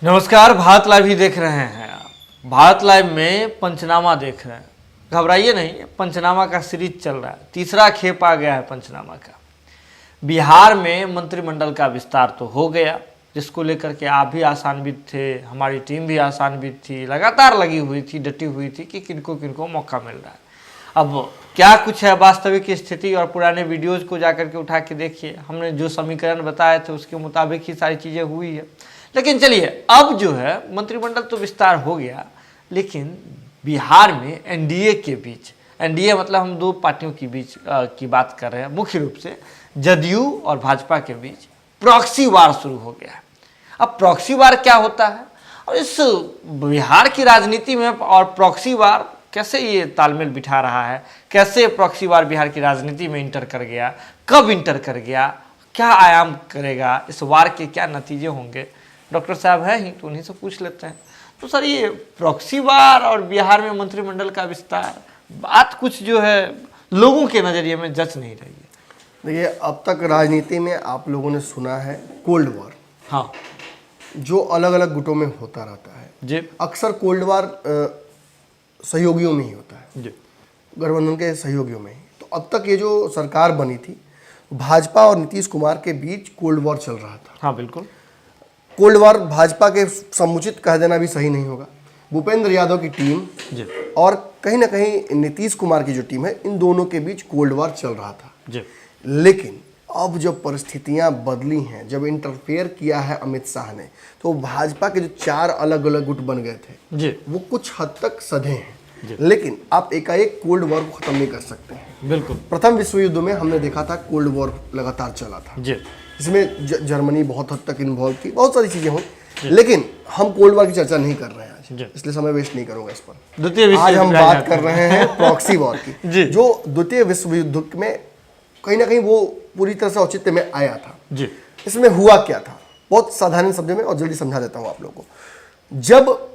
नमस्कार, भारत लाइव ही देख रहे हैं आप। भारत लाइव में पंचनामा देख रहे हैं। घबराइए नहीं, पंचनामा का सीरीज चल रहा है। तीसरा खेप आ गया है पंचनामा का। बिहार में मंत्रिमंडल का विस्तार तो हो गया, जिसको लेकर के आप भी आशान्वित थे, हमारी टीम भी आशान्वित थी, लगातार लगी हुई थी, डटी हुई थी कि किनको किनको मौका मिल रहा है। अब क्या कुछ है वास्तविक स्थिति, और पुराने वीडियोज़ को जाकर के उठा के देखिए। हमने जो समीकरण बताए थे उसके मुताबिक ही सारी चीज़ें हुई है। लेकिन चलिए, अब जो है मंत्रिमंडल तो विस्तार हो गया, लेकिन बिहार में एनडीए के बीच, एनडीए मतलब हम दो पार्टियों के बीच की बात कर रहे हैं, मुख्य रूप से जदयू और भाजपा के बीच प्रॉक्सी वार शुरू हो गया है। अब प्रॉक्सी वार क्या होता है और इस बिहार की राजनीति में और प्रॉक्सी वार कैसे ये तालमेल बिठा रहा है, कैसे प्रॉक्सी वार बिहार की राजनीति में इंटर कर गया, कब इंटर कर गया, क्या आयाम करेगा, इस वार के क्या नतीजे होंगे, डॉक्टर साहब है ही तो उन्हीं से पूछ लेते हैं। तो सर, ये प्रॉक्सी वार और बिहार में मंत्रिमंडल का विस्तार, बात कुछ जो है लोगों के नज़रिए में जच नहीं रही है। देखिए, अब तक राजनीति में आप लोगों ने सुना है कोल्ड वॉर, हाँ, जो अलग अलग गुटों में होता रहता है जी। अक्सर कोल्ड वॉर सहयोगियों में ही होता है, जी, गठबंधन के सहयोगियों में ही। तो अब तक ये जो सरकार बनी थी, भाजपा और नीतीश कुमार के बीच कोल्ड वॉर चल रहा था। हाँ बिल्कुल। कोल्ड वॉर भाजपा के समुचित कह देना भी सही नहीं होगा। भूपेंद्र यादव की टीम जी, और कहीं ना कहीं नीतीश कुमार की जो टीम है, इन दोनों के बीच कोल्ड वॉर चल रहा था। जी, लेकिन अब जब परिस्थितियां बदली हैं, जब इंटरफेयर किया है अमित शाह ने, तो भाजपा के जो चार अलग अलग गुट बन गए थे, जी, वो कुछ हद तक सधे हैं। लेकिन आप एकाएक कोल्ड वॉर को खत्म नहीं कर सकते हैं। बिल्कुल। प्रथम विश्व युद्ध में हमने देखा था कोल्ड वॉर लगातार चला था, जी, इसमें जर्मनी बहुत हद तक इन्वॉल्व थी, बहुत सारी चीजें हुई। लेकिन हम कोल्ड वॉर की चर्चा नहीं कर रहे हैं आज, इसलिए समय वेस्ट नहीं करूंगा इस पर। आज हम बात कर रहे हैं प्रॉक्सी वॉर की, जो द्वितीय विश्व युद्ध में कहीं ना कहीं वो पूरी तरह से औचित्य में आया था। जी, इसमें हुआ क्या था, बहुत साधारण शब्दों में और जल्दी समझा देता हूं आप लोगों को। जब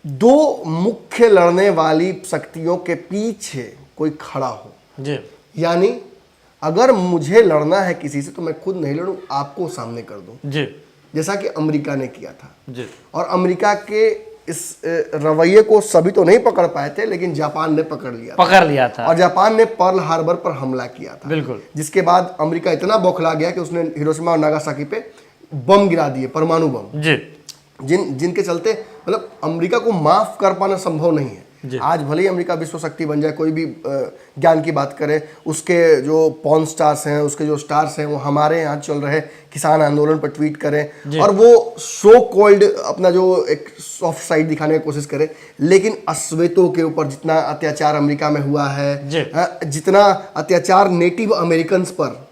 दो मुख्य लड़ने वाली शक्तियों के पीछे कोई खड़ा हो, जी, यानी अगर मुझे लड़ना है किसी से तो मैं खुद नहीं लड़ूं, आपको सामने कर दूं, जी, जैसा कि अमेरिका ने किया था। जी, और अमेरिका के इस रवैये को सभी तो नहीं पकड़ पाए थे, लेकिन जापान ने पकड़ लिया था। और जापान ने पर्ल हार्बर पर हमला किया था, बिल्कुल। जिसके बाद अमेरिका इतना बौखला गया कि उसने हिरोशिमा और नागासाकी पे बम गिरा दिए, परमाणु बम, जी, जिनके चलते मतलब अमेरिका को माफ कर पाना संभव नहीं है। आज भले ही अमेरिका विश्व शक्ति बन जाए, कोई भी ज्ञान की बात करे, उसके जो पॉर्न स्टार्स हैं, उसके जो स्टार्स हैं, वो हमारे यहाँ चल रहे किसान आंदोलन पर ट्वीट करें और वो सो कॉल्ड अपना जो एक सॉफ्ट साइड दिखाने की कोशिश करें, लेकिन अश्वेतों के ऊपर जितना अत्याचार अमेरिका में हुआ है, जितना अत्याचार नेटिव अमेरिकन पर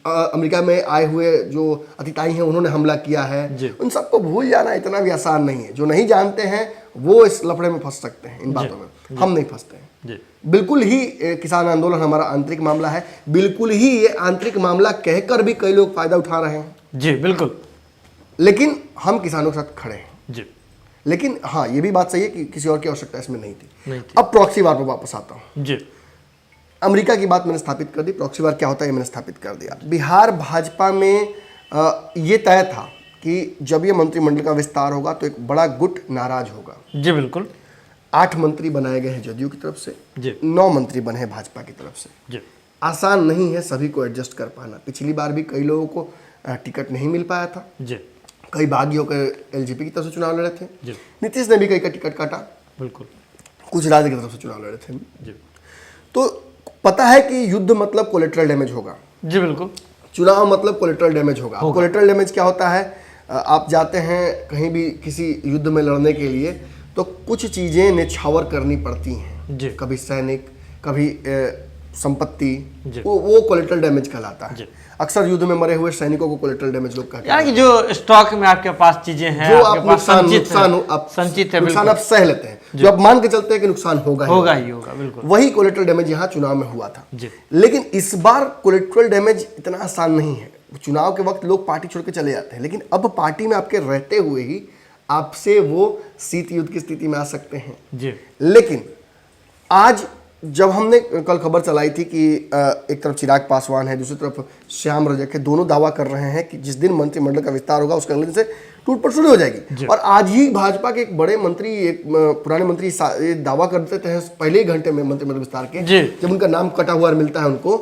अमेरिका में आए हुए जो अतिताई हैं उन्होंने हमला किया है, उन सबको भूल जाना इतना भी आसान नहीं है। जो नहीं जानते हैं वो इस लफड़े में फंस सकते हैं, इन बातों में हम नहीं फंसते हैं। बिल्कुल ही किसान आंदोलन हमारा आंतरिक मामला है, बिल्कुल ही ये आंतरिक मामला कहकर भी कई लोग फायदा उठा रहे हैं। जी बिल्कुल। लेकिन हम किसानों के साथ खड़े हैं जी। लेकिन हाँ, ये भी बात सही है कि किसी और की आवश्यकता इसमें नहीं थी। अब प्रॉक्सी वार पर वापस आता हूँ जी। अमेरिका की बात मैंने स्थापित कर दी, प्रॉक्सी वार क्या होता है ये मैंने स्थापित कर दिया। बिहार भाजपा में ये तय था कि जब ये मंत्रिमंडल का विस्तार होगा तो एक बड़ा गुट नाराज होगा जी। बिल्कुल। 8 मंत्री बनाए गए हैं जदयू की तरफ से जी, 9 मंत्री बने हैं भाजपा की तरफ से जी। आसान नहीं है सभी को एडजस्ट कर पाना। पिछली बार भी कई लोगों को टिकट नहीं मिल पाया था जी, कई बागी होकर एलजेपी की तरफ से चुनाव लड़े थे जी। नीतीश ने भी कई का टिकट काटा, बिल्कुल, कुछ राज्य की तरफ से चुनाव लड़े थे जी। तो पता है कि युद्ध मतलब कोलेटरल डैमेज होगा जी। बिल्कुल। चुनाव मतलब कोलेटरल डैमेज होगा। कोलेटरल डैमेज क्या होता है, आप जाते हैं कहीं भी किसी युद्ध में लड़ने के लिए तो कुछ चीजें निछावर करनी पड़ती हैं जी। कभी सैनिक, कभी संपत्ति, वो कोलेटरल डैमेज कहलाता है। अक्सर युद्ध में मरे हुए सैनिकों को कोलेटरल डैमेज लोग कहते हैं, यानी कि जो स्टॉक में आपके पास चीजें हैं, जो आप नुकसान आप सह लेते हैं, जो आप मान के चलते हैं कि नुकसान होगा ही होगा, बिल्कुल। वही कोलेटरल डैमेज यहाँ चुनाव में हुआ था। लेकिन इस बार कोलेटरल डैमेज इतना आसान नहीं है। चुनाव के वक्त लोग पार्टी छोड़ के चले जाते हैं, लेकिन अब पार्टी में आपके रहते हुए ही आपसे वो शीत युद्ध की स्थिति में आ सकते हैं जी। लेकिन आज जब हमने कल खबर चलाई थी कि एक तरफ चिराग पासवान है, दूसरी तरफ श्याम रजक है, दोनों दावा कर रहे हैं कि जिस दिन मंत्रिमंडल का विस्तार होगा उसके अगले दिन से टूट-पट शुरू हो जाएगी। और आज ही भाजपा के एक बड़े मंत्री, एक पुराने मंत्री ये दावा कर देते हैं पहले ही घंटे में मंत्रिमंडल विस्तार के, जब उनका नाम कटा हुआ मिलता है उनको,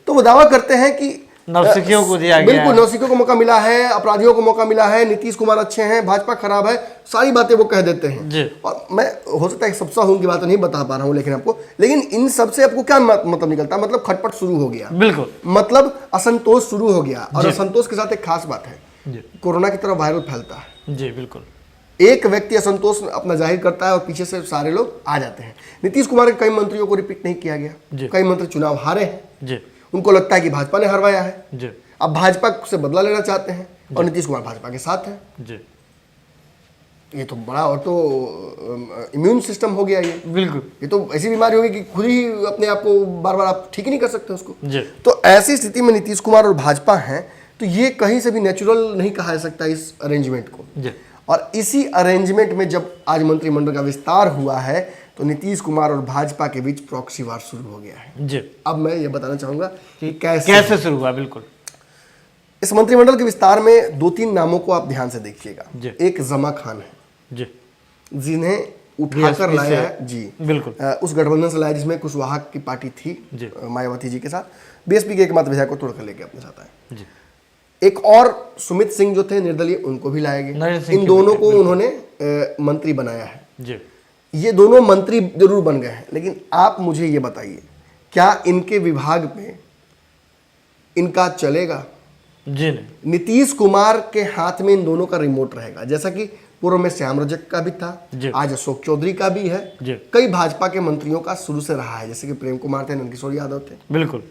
तो वो दावा करते हैं कि नवसिखियों को दिया गया, बिल्कुल नवसिखियों को मौका मिला है, अपराधियों को मौका मिला है, नीतीश कुमार अच्छे हैं, भाजपा खराब है, सारी बातें वो कह देते हैं। और मैं हो सकता है सबसा हूं की बात नहीं बता पा रहा हूं लेकिन आपको, लेकिन इन सब से आपको क्या मतलब निकलता है? मतलब खटपट शुरू हो गया, बिल्कुल, मतलब असंतोष शुरू हो गया। और असंतोष के साथ एक खास बात है, कोरोना की तरह वायरल फैलता है। जी बिल्कुल, एक व्यक्ति असंतोष अपना जाहिर करता है और पीछे से सारे लोग आ जाते हैं। नीतीश कुमार के कई मंत्रियों को रिपीट नहीं किया गया, कई मंत्री चुनाव हारे हैं, उनको लगता है कि भाजपा ने हरवाया है, अब भाजपा से बदला लेना चाहते हैं और नीतीश कुमार भाजपा के साथ है। ये तो बड़ा, और तो इम्यून सिस्टम हो गया ये, बिल्कुल, ये तो ऐसी बीमारी होगी कि खुद ही अपने आप को बार बार आप ठीक ही नहीं कर सकते उसको। तो ऐसी स्थिति में नीतीश कुमार और भाजपा हैं, तो ये कहीं से भी नेचुरल नहीं कहा जा सकता इस अरेंजमेंट को। और इसी अरेंजमेंट में जब आज मंत्रिमंडल का विस्तार हुआ है तो नीतीश कुमार और भाजपा के बीच प्रॉक्सी वार शुरू हो गया है। अब मैं ये बताना चाहूंगा कि कैसे शुरू हुआ। बिल्कुल, इस मंत्रिमंडल के विस्तार में 2-3 नामों को आप ध्यान से देखिएगा। एक जमा खान है जिन्हें उठाकर लाया है, जी बिल्कुल, उस गठबंधन से लाया जिसमें कुशवाहा की पार्टी थी मायावती जी के साथ, बीएसपी के एकमात्र विधायक को तोड़कर लेके अपने साथ आए। एक और सुमित सिंह जो थे निर्दलीय, उनको भी लाया गया। इन दोनों को उन्होंने मंत्री बनाया है। ये दोनों मंत्री जरूर बन गए हैं, लेकिन आप मुझे ये बताइए, क्या इनके विभाग में इनका चलेगा? जी नहीं। नीतीश कुमार के हाथ में इन दोनों का रिमोट रहेगा, जैसा कि पूर्व में श्याम रजक का भी था, आज अशोक चौधरी का भी है, कई भाजपा के मंत्रियों का शुरू से रहा है, जैसे कि प्रेम कुमार थे, नंदकिशोर यादव थे। बिल्कुल।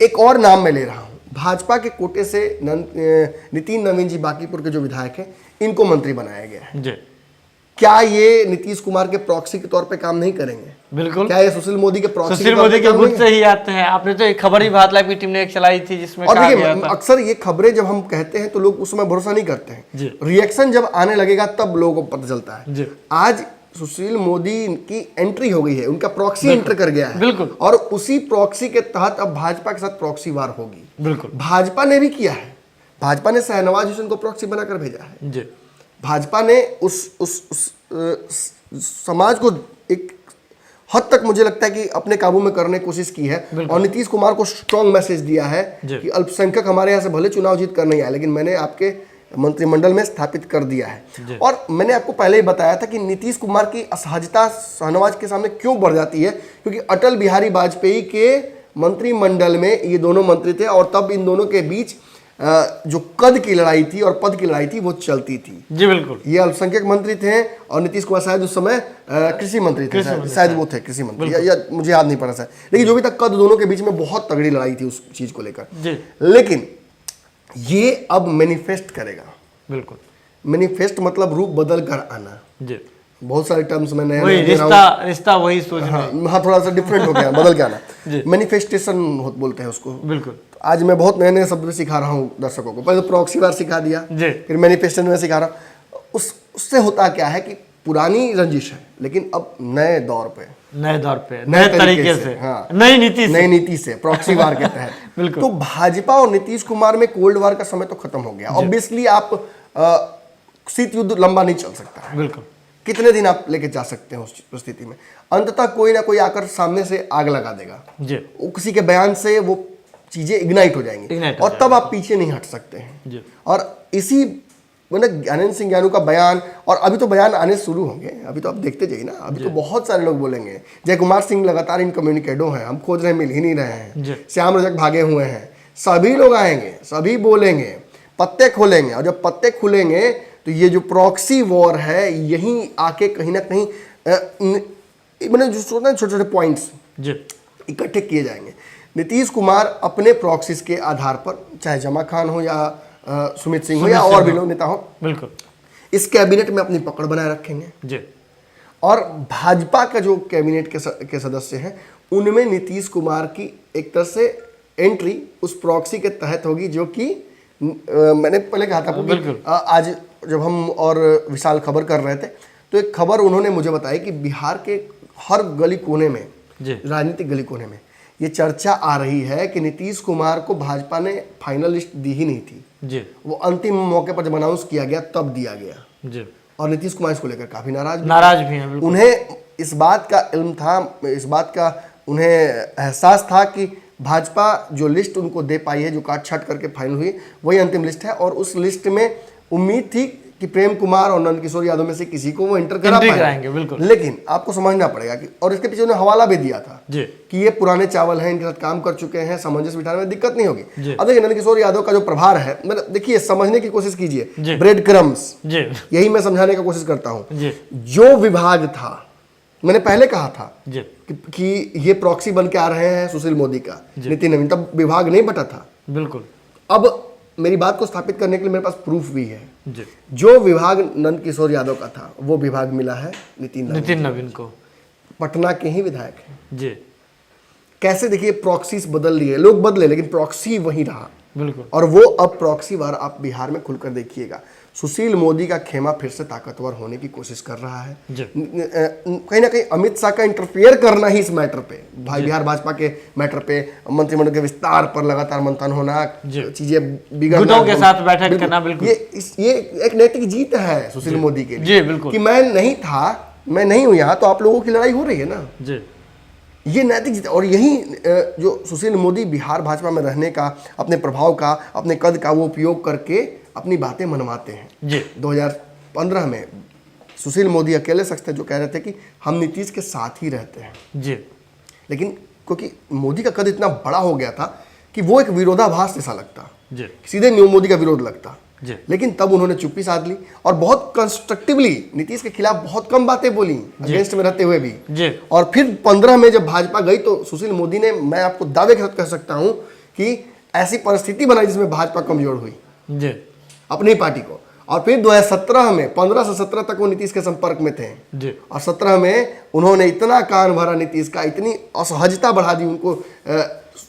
एक और नाम मैं ले रहा हूं, भाजपा के कोटे से नितिन नवीन जी बांकीपुर के जो विधायक हैं, इनको मंत्री बनाया गया है। क्या ये नीतीश कुमार के प्रॉक्सी के तौर पे काम नहीं करेंगे? बिल्कुल। क्या ये सुशील मोदी के प्रॉक्सी सुशील मोदी के गुट से ही आते हैं? आपने तो एक खबर ही भारत लाइव की टीम ने एक चलाई थी जिसमें और देखिए, अक्सर ये खबरें जब हम कहते हैं तो लोग उस समय भरोसा नहीं करते हैं, रिएक्शन जब आने लगेगा तब लोगों को पता चलता है। आज सुशील मोदी की एंट्री हो गई है, उनका प्रॉक्सी एंटर कर गया है, बिल्कुल, और उसी प्रॉक्सी के तहत अब भाजपा के साथ प्रॉक्सी वार होगी। बिल्कुल, भाजपा ने भी किया है, भाजपा ने शाहनवाज हुसैन को प्रॉक्सी बनाकर भेजा है। भाजपा ने उस समाज को एक हद तक मुझे लगता है कि अपने काबू में करने की कोशिश की है, और नीतीश कुमार को स्ट्रॉन्ग मैसेज दिया है कि अल्पसंख्यक हमारे यहाँ से भले चुनाव जीत कर नहीं आए, लेकिन मैंने आपके मंत्रिमंडल में स्थापित कर दिया है। और मैंने आपको पहले ही बताया था कि नीतीश कुमार की असहजता शाहनवाज के सामने क्यों बढ़ जाती है, क्योंकि अटल बिहारी वाजपेयी के मंत्रिमंडल में ये दोनों मंत्री थे, और तब इन दोनों के बीच जो कद की लड़ाई थी और पद की लड़ाई थी वो चलती थी। जी बिल्कुल, ये अल्पसंख्यक मंत्री थे और नीतीश कुमार शायद उस समय कृषि मंत्री थे, शायद वो थे कृषि मंत्री, या मुझे याद नहीं पड़ा शायद, लेकिन जो भी तक कद दोनों के बीच में बहुत तगड़ी लड़ाई थी उस चीज को लेकर। लेकिन ये अब मैनिफेस्ट करेगा। बिल्कुल, मैनिफेस्ट मतलब रूप बदल कर आना। जी, बहुत सारे टर्म्स में नया रिश्ता वही सोच, हाँ थोड़ा सा डिफरेंट हो गया, बदल के आना। मैनिफेस्टेशन बोलते हैं उसको। बिल्कुल, आज मैं बहुत नए नए शब्द सिखा रहा हूँ दर्शकों को, पहले प्रॉक्सी वार सिखा दिया, फिर मैनिफेस्टेशन में सिखा रहा हूँ। उससे होता क्या है कि पुरानी रंजिश है, लेकिन अब नए दौर पे नए तरीके से, हाँ, नई नीति से प्रॉक्सी वार के तहत। तो भाजपा और नीतीश कुमार में कोल्ड वार का समय तो खत्म हो गया। ऑब्वियसली आप शीत युद्ध लंबा नहीं चल सकता है। बिल्कुल, कितने दिन आप लेके जा सकते हैं उस स्थिति में? अंततः कोई ना कोई आकर सामने से आग लगा देगा, किसी के बयान से वो चीजें इग्नाइट हो जाएंगी, और तब आप पीछे नहीं हट सकते हैं। और इसी ज्ञानेंद्र सिंह ज्ञानू का बयान, और अभी तो बयान आने शुरू होंगे, अभी तो आप देखते जाइए ना, अभी तो बहुत सारे लोग बोलेंगे। जय कुमार सिंह लगातार इन कम्युनिकेटो हैं, हम खोज रहे हैं, मिल ही नहीं रहे हैं। श्याम रजक भागे हुए हैं, सभी लोग आएंगे, सभी बोलेंगे, पत्ते खोलेंगे, और जब पत्ते खुलेंगे तो ये जो प्रॉक्सी वॉर है यहीं आके कहीं ना कहीं मैंने जो सोचा छोटे छोटे पॉइंट्स इकट्ठे किए जाएंगे। नीतीश कुमार अपने प्रॉक्सीज के आधार पर, चाहे जमा खान हो या सुमित सिंह हो या और भी लोग नेता हो, बिल्कुल, इस कैबिनेट में अपनी पकड़ बनाए रखेंगे। और भाजपा का जो कैबिनेट के सदस्य हैं उनमें नीतीश कुमार की एक तरह से एंट्री उस प्रॉक्सी के तहत होगी, जो कि मैंने पहले कहा था। आज जब हम और विशाल खबर कर रहे थे तो एक खबर उन्होंने मुझे बताई कि बिहार के हर गली कोने में जी। राजनीतिक गली कोने में ये चर्चा आ रही है कि नीतीश कुमार को भाजपा ने फाइनल लिस्ट दी ही नहीं थी, जी वो अंतिम मौके पर जब अनाउंस किया गया तब दिया गया। जी। और नीतीश कुमार इसको लेकर काफी नाराज भी हैं बिल्कुल। उन्हें इस बात का इल्म था, इस बात का उन्हें एहसास था कि भाजपा जो लिस्ट उनको दे पाई है, जो काट छाट करके फाइनल हुई, वही अंतिम लिस्ट है। और उस लिस्ट में उम्मीद थी कि प्रेम कुमार और नंद किशोर यादव में से किसी को वो एंटर कराएंगे बिल्कुल। लेकिन आपको समझना पड़ेगा कि, और इसके पीछे उन्हें हवाला भी दिया था जी। कि ये पुराने चावल हैं, इनके साथ काम कर चुके हैं, सामंजस्य बिठाने में दिक्कत नहीं होगी। जी। अब देखिए नंद किशोर यादव का जो प्रभार है, मतलब देखिए समझने की कोशिश जी। कीजिए, ब्रेड क्रम्स, जी यही मैं समझाने की कोशिश करता हूँ। जी। जो विभाग था, मैंने पहले कहा था जी कि ये प्रॉक्सी बन के आ रहे हैं सुशील मोदी का, नितिन नवीन, तब विभाग नहीं बटा था बिल्कुल। अब मेरी बात को स्थापित करने के लिए मेरे पास प्रूफ भी है। जी। जो विभाग नंद किशोर यादव का था वो विभाग मिला है नितिन नवीन को, पटना के ही विधायक हैं। जी कैसे देखिए प्रॉक्सीज बदल लिए, लोग बदले लेकिन प्रॉक्सी वही रहा बिल्कुल। और वो अब प्रॉक्सी वार आप बिहार में खुलकर देखिएगा। सुशील मोदी का खेमा फिर से ताकतवर होने की कोशिश कर रहा है। कहीं ना कहीं अमित शाह का इंटरफेयर करना ही इस मैटर पे, भाई बिहार भाजपा के मैटर पे, मंत्रिमंडल के विस्तार पर लगातार मंथन होना, चीजें बिगड़ना के साथ बैठक करना, बिल्कुल ये एक नैतिक जीत है सुशील मोदी के लिए। जी बिल्कुल। कि मैं नहीं था, मैं नहीं हूं यहाँ, तो आप लोगों की लड़ाई हो रही है ना। जी। ये नैतिक जीत। और यही जो सुशील मोदी बिहार भाजपा में रहने का, अपने प्रभाव का, अपने कद का वो उपयोग करके अपनी बातें मनवाते हैं। जी। 2015 में सुशील मोदी अकेले शख्स थे जो कह रहे थे कि हम नीतीश के साथ ही रहते हैं। जी। लेकिन क्योंकि मोदी का कद इतना बड़ा हो गया था कि वो एक विरोधाभास जैसा लगता, जी। सीधे मोदी का विरोध लगता। जी। लेकिन तब उन्होंने चुप्पी साध ली और बहुत कंस्ट्रक्टिवली नीतीश के खिलाफ बहुत कम बातें बोली, अगेंस्ट में रहते हुए भी। जी। और फिर 15 में जब भाजपा गई तो सुशील मोदी ने, मैं आपको दावे के साथ कह सकता हूं कि ऐसी परिस्थिति बनाई जिसमें भाजपा कमजोर हुई जी अपनी पार्टी को। और फिर 2017 में 15 से 17 तक वो नीतीश के संपर्क में थे। जी। और 17 में उन्होंने इतना कान भरा नीतीश का, इतनी असहजता बढ़ा दी उनको,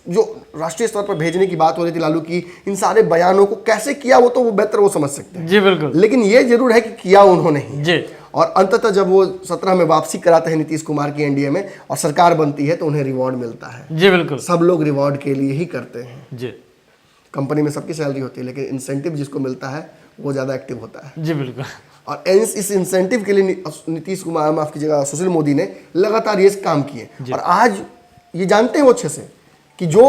जो राष्ट्रीय स्तर पर भेजने की बात हो रही थी लालू की, इन सारे बयानों को कैसे किया वो तो वो बेहतर वो समझ सकते हैं। जी बिल्कुल। लेकिन ये जरूर है कि किया उन्होंने ही। जी। और अंततः जब वो 17 में वापसी कराते हैं नीतीश कुमार की एनडीए में और सरकार बनती है तो उन्हें रिवॉर्ड मिलता है। जी बिल्कुल। सब लोग रिवॉर्ड के लिए ही करते हैं। जी। कंपनी में सबकी सैलरी होती है लेकिन इंसेंटिव जिसको मिलता है वो ज़्यादा एक्टिव होता है। जी बिल्कुल। और इस इंसेंटिव के लिए नीतीश कुमार, माफ कीजिएगा, सुशील मोदी ने लगातार ये काम किए। और आज ये जानते हैं वो अच्छे से कि जो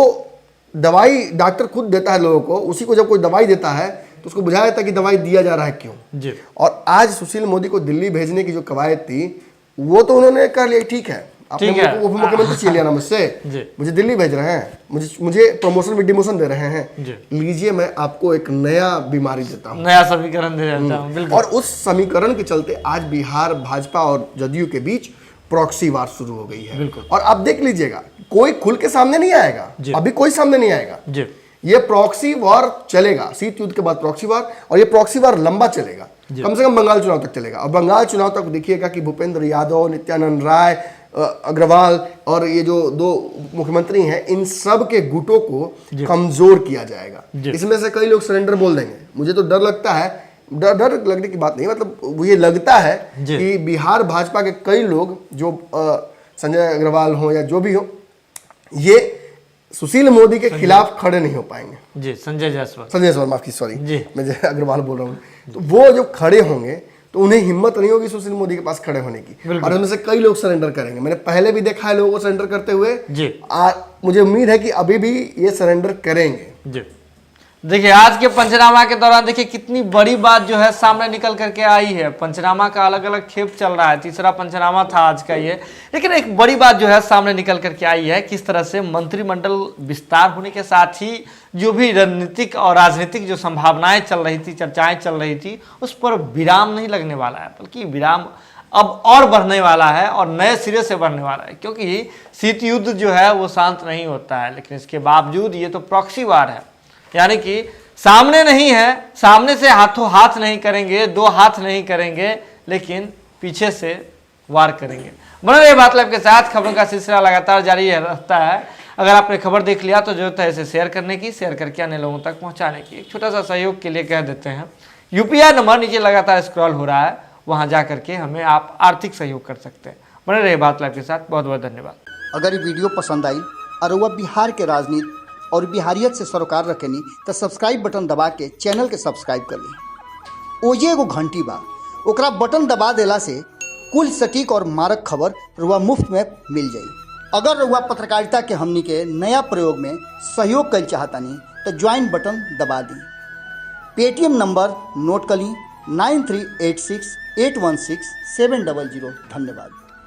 दवाई डॉक्टर खुद देता है लोगों को, उसी को जब कोई दवाई देता है तो उसको बुझाया जाता है कि दवाई दिया जा रहा है क्यों। जी। और आज सुशील मोदी को दिल्ली भेजने की जो कवायद थी वो तो उन्होंने कर लिया, ठीक है, अपने उप मुख्यमंत्री छीन लिया ना मुझसे, मुझे दिल्ली भेज रहे हैं, मुझे प्रमोशन में डिमोशन दे रहे हैं, लीजिए मैं आपको एक नया बीमारी देता हूँ, नया समीकरण दे देता हूँ। बिल्कुल। और उस समीकरण के चलते आज बिहार भाजपा और जदयू के बीच प्रॉक्सी वार शुरू हो गई है। और आप देख लीजिएगा कोई खुल के सामने नहीं आएगा, अभी कोई सामने नहीं आएगा। ये प्रॉक्सी वार चलेगा, शीत युद्ध के बाद प्रॉक्सी वार, और ये प्रॉक्सी वार लंबा चलेगा, कम से कम बंगाल चुनाव तक चलेगा। और बंगाल चुनाव तक देखिएगा कि भूपेंद्र यादव, नित्यानंद राय, अग्रवाल और ये जो दो मुख्यमंत्री हैं, इन सब के गुटों को कमजोर किया जाएगा। इसमें से कई लोग सरेंडर बोल देंगे। मुझे तो डर लगता है, डर लगने की बात नहीं, मतलब ये लगता है कि बिहार भाजपा के कई लोग, जो संजय अग्रवाल हो या जो भी हो, ये सुशील मोदी के खिलाफ खड़े नहीं हो पाएंगे। जी। संजय जायसवाल, माफ की, सॉरी, मैं अग्रवाल बोल रहा हूँ। तो वो जो खड़े होंगे तो उन्हें हिम्मत नहीं होगी सुशील मोदी के पास खड़े होने की, और उनमें से कई लोग सरेंडर करेंगे। मैंने पहले भी देखा है लोगों को सरेंडर करते हुए। जी। मुझे उम्मीद है कि अभी भी ये सरेंडर करेंगे। जी। देखिए आज के पंचनामा के दौरान देखिए कितनी बड़ी बात जो है सामने निकल करके आई है। पंचनामा का अलग अलग खेप चल रहा है, तीसरा पंचनामा था आज का ये, लेकिन एक बड़ी बात जो है सामने निकल करके आई है, किस तरह से मंत्रिमंडल विस्तार होने के साथ ही जो भी रणनीतिक और राजनीतिक जो संभावनाएं चल रही थी, चर्चाएं चल रही थी, उस पर विराम नहीं लगने वाला है, बल्कि विराम अब और बढ़ने वाला है और नए सिरे से बढ़ने वाला है। क्योंकि शीत युद्ध जो है वो शांत नहीं होता है, लेकिन इसके बावजूद ये तो प्रॉक्सी वार है, यानी कि सामने नहीं है, सामने से हाथों हाथ नहीं करेंगे, दो हाथ नहीं करेंगे, लेकिन पीछे से वार करेंगे। बने रहिए बात लाइव के साथ, खबरों का सिलसिला लगातार जारी रहता है। अगर आपने खबर देख लिया तो जरूरत है इसे शेयर करने की, शेयर करके अन्य लोगों तक पहुंचाने की। एक छोटा सा सहयोग के लिए कह देते हैं, यूपीआई नंबर नीचे लगातार स्क्रॉल हो रहा है, वहां जा करके हमें आप आर्थिक सहयोग कर सकते हैं। बने रहिए बात लाइव के साथ, बहुत बहुत धन्यवाद। अगर ये वीडियो पसंद आई और वह बिहार के राजनीति और बिहारियत से सरोकार रखेनी तो सब्सक्राइब बटन दबा के चैनल के सब्सक्राइब कर ली। ओजे एगो घंटी बा, ओकरा बटन दबा देला से कुल सटीक और मारक खबर रुआ मुफ्त में मिल जाई। अगर रुआ पत्रकारिता के हमनी के नया प्रयोग में सहयोग कर चाहतानी तो ज्वाइन बटन दबा दी। पेटीएम नंबर नोट कर ली 9386816700। धन्यवाद।